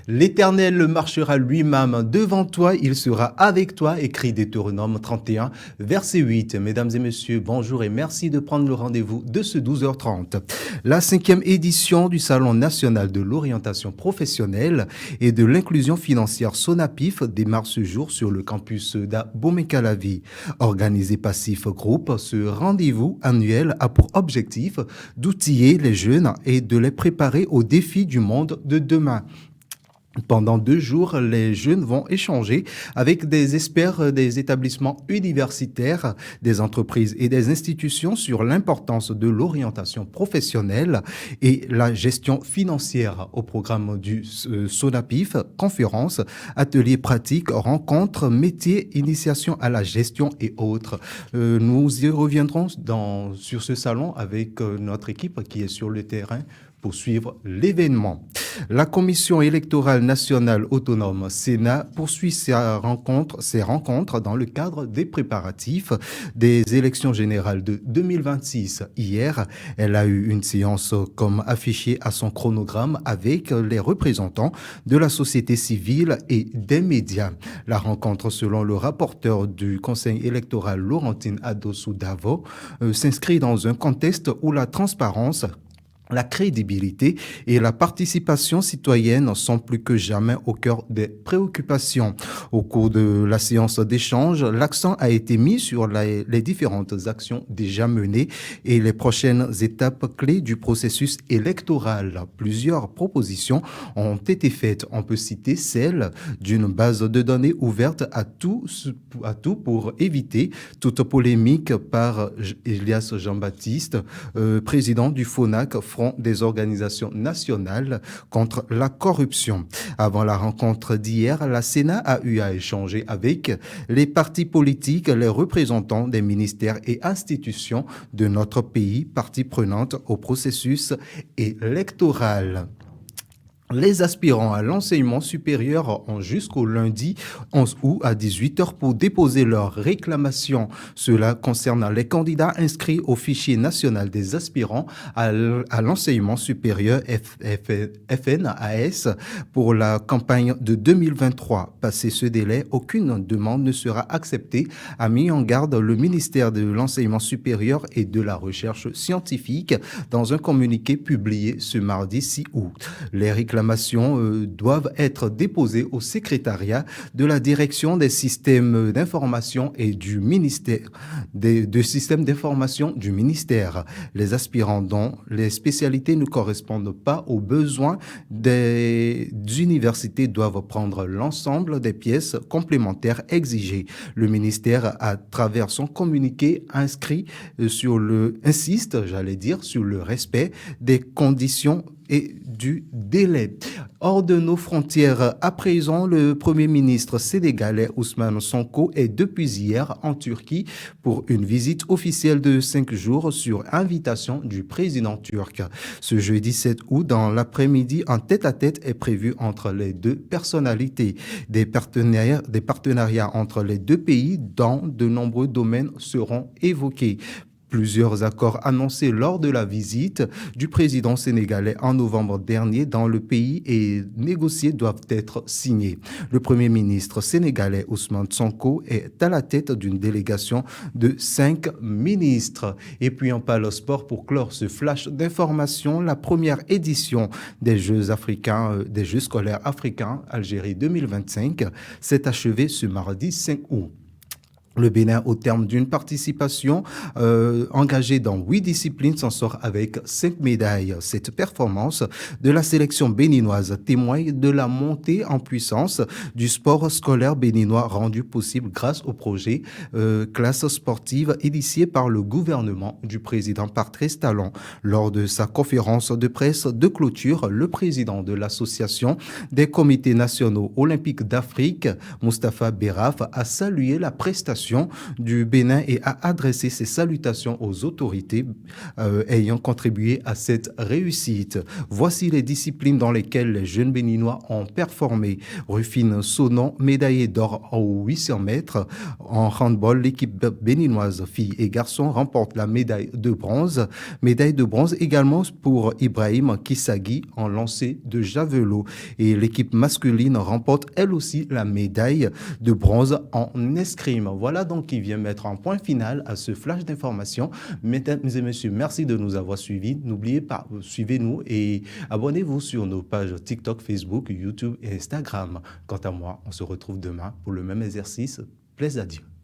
L'Éternel marchera lui-même devant toi, il sera avec toi, écrit Deutéronome 31, verset 8. Mesdames et messieurs, bonjour et merci de prendre le rendez-vous de ce 12h30. La cinquième édition du Salon national de l'orientation professionnelle et de l'inclusion financière SONAPIF démarre ce jour sur le campus d'Abomey-Calavi. Organisé par CIF Group, ce rendez-vous annuel a pour objectif d'outiller les jeunes et de les préparer aux défis du monde de demain. Pendant 2 jours, les jeunes vont échanger avec des experts des établissements universitaires, des entreprises et des institutions sur l'importance de l'orientation professionnelle et la gestion financière au programme du SONAPIF, conférences, ateliers pratiques, rencontres, métiers, initiation à la gestion et autres. Nous y reviendrons sur ce salon avec notre équipe qui est sur le terrain pour suivre l'événement. La Commission électorale nationale autonome Sénat poursuit ses rencontres dans le cadre des préparatifs des élections générales de 2026. Hier, elle a eu une séance comme affichée à son chronogramme avec les représentants de la société civile et des médias. La rencontre, selon le rapporteur du Conseil électoral Laurentine Adossou-Davo, s'inscrit dans un contexte où la transparence, la crédibilité et la participation citoyenne sont plus que jamais au cœur des préoccupations. Au cours de la séance d'échange, l'accent a été mis sur les différentes actions déjà menées et les prochaines étapes clés du processus électoral. Plusieurs propositions ont été faites. On peut citer celle d'une base de données ouverte à tout pour éviter toute polémique par Elias Jean-Baptiste, président du FONAC, Front des organisations nationales contre la corruption. Avant la rencontre d'hier, la Sénat a eu à échanger avec les partis politiques, les représentants des ministères et institutions de notre pays, parties prenantes au processus électoral. Les aspirants à l'enseignement supérieur ont jusqu'au lundi 11 août à 18h pour déposer leurs réclamations. Cela concerne les candidats inscrits au fichier national des aspirants à l'enseignement supérieur FNAS pour la campagne de 2023. Passé ce délai, aucune demande ne sera acceptée, a mis en garde le ministère de l'enseignement supérieur et de la recherche scientifique dans un communiqué publié ce mardi 6 août. Les réclamations doivent être déposées au secrétariat de la direction des systèmes d'information et du ministère, de systèmes d'information du ministère. Les aspirants dont les spécialités ne correspondent pas aux besoins des universités doivent prendre l'ensemble des pièces complémentaires exigées. Le ministère, à travers son communiqué, insiste sur le respect des conditions et du délai. Hors de nos frontières, à présent, le Premier ministre sénégalais Ousmane Sonko est depuis hier en Turquie pour une visite officielle de 5 jours sur invitation du président turc. Ce jeudi 7 août, dans l'après-midi, un tête-à-tête est prévu entre les deux personnalités. Des partenariats entre les deux pays dans de nombreux domaines seront évoqués. Plusieurs accords annoncés lors de la visite du président sénégalais en novembre dernier dans le pays et négociés doivent être signés. Le premier ministre sénégalais Ousmane Sonko est à la tête d'une délégation de 5 ministres. Et puis on parle au sport pour clore ce flash d'information. La première édition des Jeux scolaires africains Algérie 2025 s'est achevée ce mardi 5 août. Le Bénin, au terme d'une participation engagée dans 8 disciplines, s'en sort avec 5 médailles. Cette performance de la sélection béninoise témoigne de la montée en puissance du sport scolaire béninois rendu possible grâce au projet Classe sportive initié par le gouvernement du président Patrice Talon. Lors de sa conférence de presse de clôture, le président de l'association des comités nationaux olympiques d'Afrique, Mustapha Berraf, a salué la prestation délégation du Bénin et a adressé ses salutations aux autorités ayant contribué à cette réussite. Voici les disciplines dans lesquelles les jeunes béninois ont performé. Rufine Sonon, médaillée d'or aux 800 mètres. En handball, l'équipe béninoise filles et garçons remporte la médaille de bronze. Médaille de bronze également pour Ibrahim Kissagui en lancer de javelot. Et l'équipe masculine remporte elle aussi la médaille de bronze en escrime. Voilà donc qui vient mettre un point final à ce flash d'informations. Mesdames et messieurs, merci de nous avoir suivis. N'oubliez pas, suivez-nous et abonnez-vous sur nos pages TikTok, Facebook, YouTube et Instagram. Quant à moi, on se retrouve demain pour le même exercice. Plaisir à Dieu.